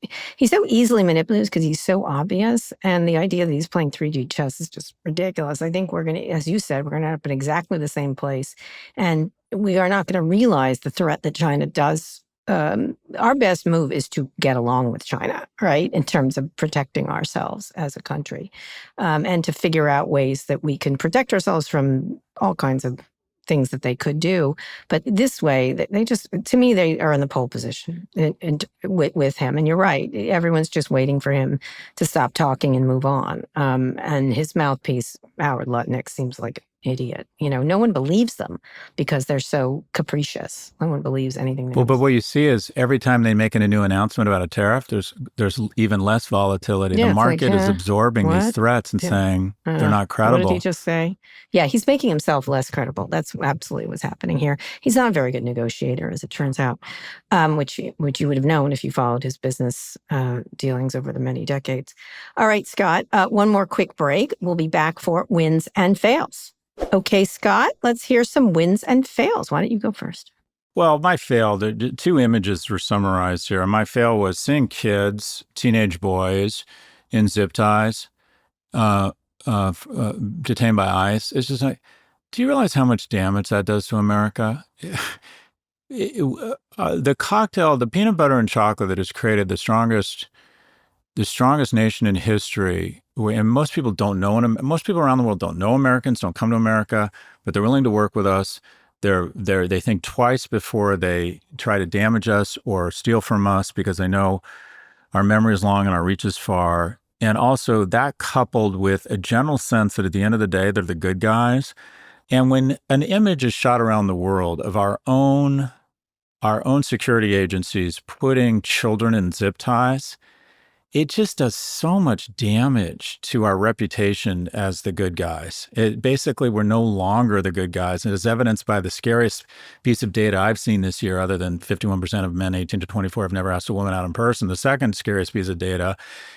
so easily manipulated because he's so obvious, and the idea that he's playing 3D chess is just ridiculous. I think we're going to, as you said, we're going to end up in exactly the same place, and we are not going to realize the threat that China does. Our best move is to get along with China, right, in terms of protecting ourselves as a country, and to figure out ways that we can protect ourselves from all kinds of things that they could do. But this way, they just, to me, they are in the pole position with him. And you're right, everyone's just waiting for him to stop talking and move on. And his mouthpiece, Howard Lutnick, seems like idiot. No one believes them because they're so capricious. No one believes anything. But what you see is every time they make a new announcement about a tariff, there's even less volatility. The market is absorbing these threats and saying they're not credible. What did he just say? Yeah, he's making himself less credible. That's absolutely what's happening here. He's not a very good negotiator, as it turns out, which you would have known if you followed his business dealings over the many decades. All right, Scott, one more quick break. We'll be back for wins and fails. Okay, Scott, let's hear some wins and fails. Why don't you go first? Well, my fail, the 2 images were summarized here. My fail was seeing kids, teenage boys in zip ties, detained by ICE. It's just like, do you realize how much damage that does to America? The cocktail, the peanut butter and chocolate that has created the strongest the strongest nation in history, and most people don't know, most people around the world don't know Americans, don't come to America, but they're willing to work with us. They think twice before they try to damage us or steal from us because they know our memory is long and our reach is far. And also that coupled with a general sense that at the end of the day, they're the good guys. And when an image is shot around the world of our own security agencies putting children in zip ties, it just does so much damage to our reputation as the good guys. Basically, we're no longer the good guys. And as evidenced by the scariest piece of data I've seen this year, other than 51% of men 18 to 24 have never asked a woman out in person. The second scariest piece of data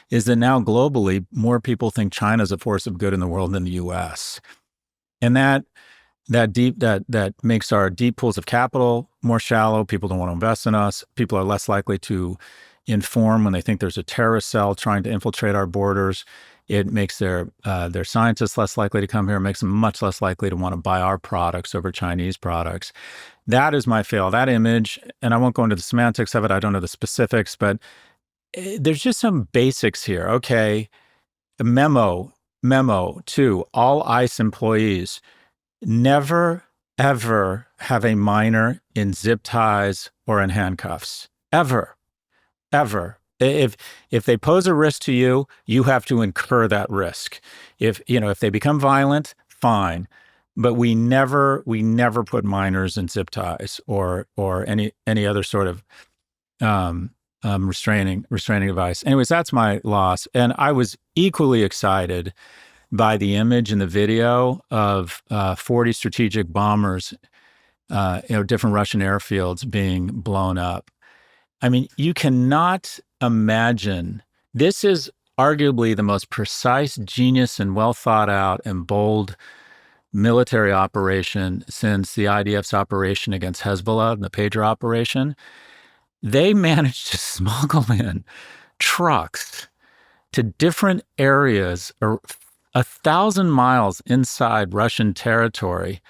is that now globally, more people think China is a force of good in the world than the U.S. And that makes our deep pools of capital more shallow. People don't want to invest in us. People are less likely to inform when they think there's a terrorist cell trying to infiltrate our borders. It makes their scientists less likely to come here. It makes them much less likely to want to buy our products over Chinese products. That is my fail. That image, and I won't go into the semantics of it. I don't know the specifics, but there's just some basics here. Okay, a memo to all ICE employees: never, ever have a minor in zip ties or in handcuffs. Ever. If they pose a risk to you, you have to incur that risk. If they become violent, fine. But we never put minors in zip ties or any other sort of restraining device. Anyways, that's my loss. And I was equally excited by the image in the video of 40 strategic bombers, different Russian airfields being blown up. I mean, you cannot imagine. This is arguably the most precise, genius, and well thought out and bold military operation since the IDF's operation against Hezbollah and the Pager operation. They managed to smuggle in trucks to different areas 1,000 miles inside Russian territory,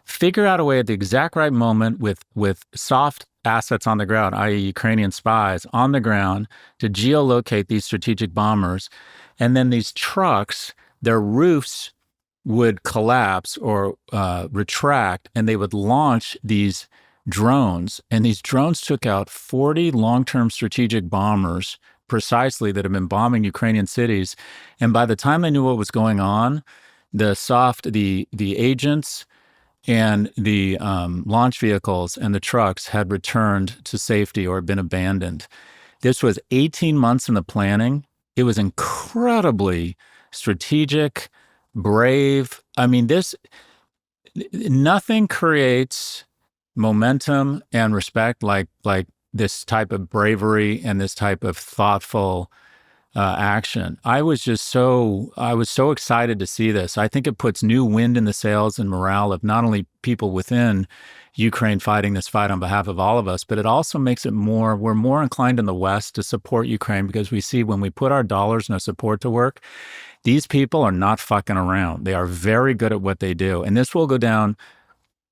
figure out a way at the exact right moment with soft assets on the ground, i.e. Ukrainian spies on the ground, to geolocate these strategic bombers. And then these trucks, their roofs would collapse or retract, and they would launch these drones. And these drones took out 40 long-term strategic bombers precisely that have been bombing Ukrainian cities. And by the time they knew what was going on, the agents and the launch vehicles and the trucks had returned to safety or been abandoned. This was 18 months in the planning. It was incredibly strategic, brave. I mean, nothing creates momentum and respect like this type of bravery and this type of thoughtful action. I was so excited to see this. I think it puts new wind in the sails and morale of not only people within Ukraine fighting this fight on behalf of all of us, but it also makes it we're more inclined in the West to support Ukraine because we see when we put our dollars and our support to work, these people are not fucking around. They are very good at what they do. And this will go down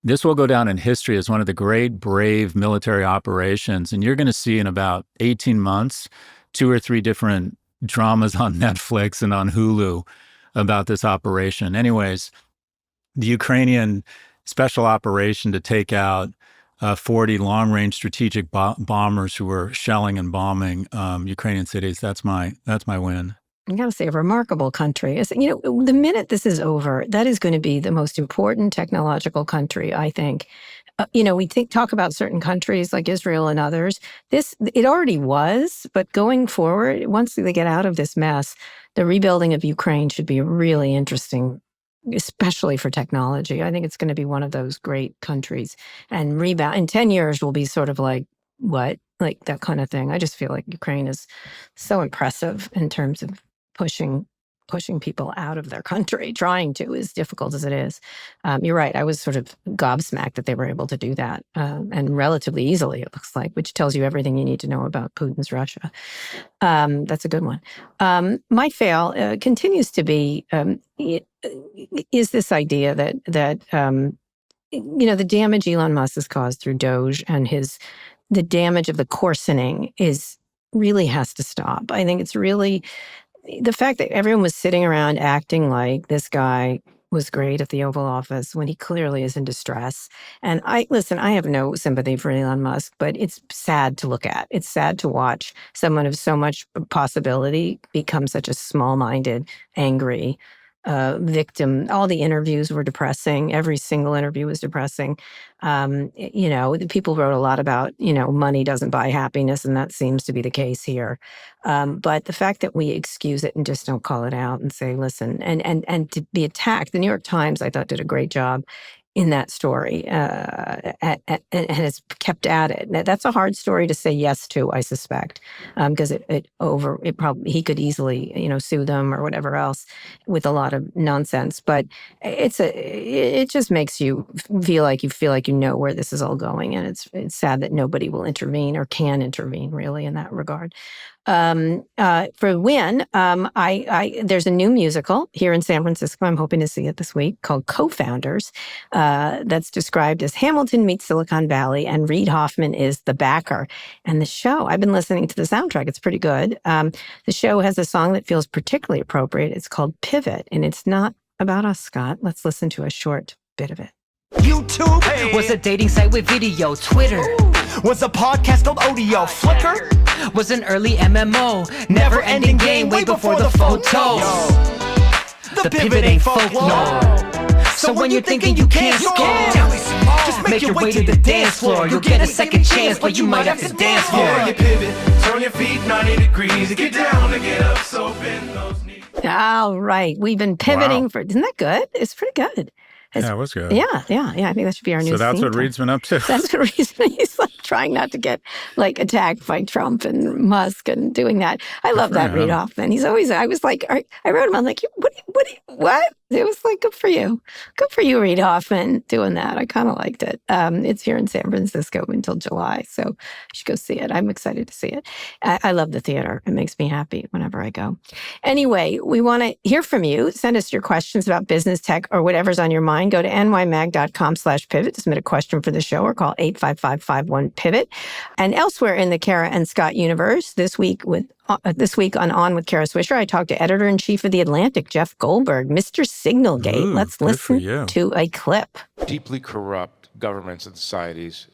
in history as one of the great, brave military operations. And you're going to see in about 18 months, 2 or 3 different dramas on Netflix and on Hulu about this operation. Anyways, the Ukrainian special operation to take out 40 long-range strategic bombers who were shelling and bombing Ukrainian cities. That's my win. I got to say, a remarkable country. The minute this is over, that is going to be the most important technological country, I think. We talk about certain countries like Israel and others. It already was, but going forward, once they get out of this mess, the rebuilding of Ukraine should be really interesting, especially for technology. I think it's going to be one of those great countries. And rebound in 10 years will be sort of like, what? Like that kind of thing. I just feel like Ukraine is so impressive in terms of pushing people out of their country, trying to, as difficult as it is. You're right. I was sort of gobsmacked that they were able to do that, and relatively easily, it looks like, which tells you everything you need to know about Putin's Russia. That's a good one. My fail continues to be, is this idea that the damage Elon Musk has caused through Doge and the damage of the coarsening is really has to stop. I think it's really the fact that everyone was sitting around acting like this guy was great at the Oval Office when he clearly is in distress. And I have no sympathy for Elon Musk, but it's sad to look at. It's sad to watch someone of so much possibility become such a small-minded, angry victim. All the interviews were depressing. Every single interview was depressing. The people wrote a lot about, money doesn't buy happiness, and that seems to be the case here. But the fact that we excuse it and just don't call it out and say, listen, and to be attacked. The New York Times, I thought, did a great job in that story, and has kept at it. Now, that's a hard story to say yes to, I suspect, because he could easily, sue them or whatever else with a lot of nonsense. But it just makes you feel like you know where this is all going, and it's sad that nobody will intervene or can intervene really in that regard. For Win, there's a new musical here in San Francisco. I'm hoping to see it this week, called Co-Founders. That's described as Hamilton meets Silicon Valley, and Reid Hoffman is the backer. And the show, I've been listening to the soundtrack. It's pretty good. The show has a song that feels particularly appropriate. It's called Pivot, and it's not about us, Scott. Let's listen to a short bit of it. YouTube was a dating site with video. Twitter was a podcast called Audio. Flickr was an early MMO. Never ending game way before the photos. The pivot ain't folklore. So when you're thinking you can't score, just make your way to the dance floor. You'll get a second chance, but you might have to dance for it. You pivot, turn your feet 90 degrees, get down and get up, so bend those knees. All right. We've been pivoting isn't that good? It's pretty good. Yeah, it was good. Yeah. I think that should be our new So that's what theme. Reid's been up to. That's the reason he's trying not to get attacked by Trump and Musk and doing that. I love that Reid Hoffman. He's always, I was like, I wrote him, I'm like, what? It was like, good for you. Good for you, Reid Hoffman, doing that. I kind of liked it. It's here in San Francisco until July, so you should go see it. I'm excited to see it. I love the theater. It makes me happy whenever I go. Anyway, we want to hear from you. Send us your questions about business, tech, or whatever's on your mind. Go to nymag.com/pivot to submit a question for the show or call 855-51-PIVOT. And elsewhere in the Kara and Scott universe, this week on with Kara Swisher, I talked to editor-in-chief of The Atlantic, Jeff Goldberg, Mr. Signalgate. Let's listen to a clip. Deeply corrupt governments and societies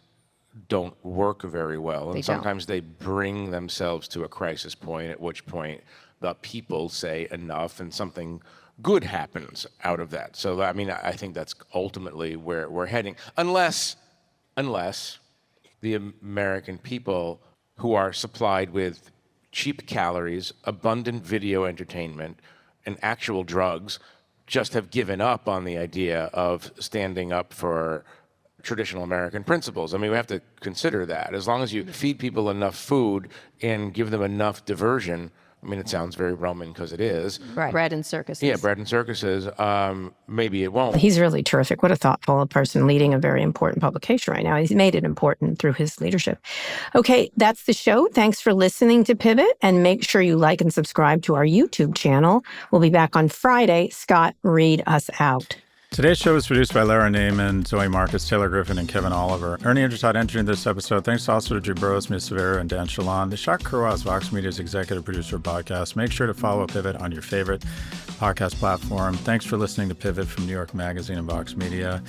don't work very well. And sometimes they bring themselves to a crisis point, at which point the people say enough and something good happens out of that. So, I mean, I think that's ultimately where we're heading. Unless the American people, who are supplied with cheap calories, abundant video entertainment, and actual drugs, just have given up on the idea of standing up for traditional American principles. I mean, we have to consider that. As long as you feed people enough food and give them enough diversion, I mean, it sounds very Roman because it is. Right. Bread and circuses. Yeah, bread and circuses. Maybe it won't. He's really terrific. What a thoughtful person leading a very important publication right now. He's made it important through his leadership. Okay, that's the show. Thanks for listening to Pivot, and make sure you like and subscribe to our YouTube channel. We'll be back on Friday. Scott, read us out. Today's show was produced by Lara Naaman, Zoë Marcus, Taylor Griffin, and Kevin Oliver. Ernie Intertot engineered this episode. Thanks also to Drew Burrows, Mia Severo, and Dan Shalon. Nishak Kurwa is Vox Media's executive producer of podcasts. Make sure to follow Pivot on your favorite podcast platform. Thanks for listening to Pivot from New York Magazine and Vox Media.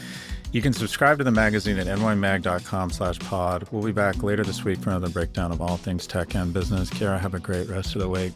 You can subscribe to the magazine at nymag.com/pod. We'll be back later this week for another breakdown of all things tech and business. Kara, have a great rest of the week.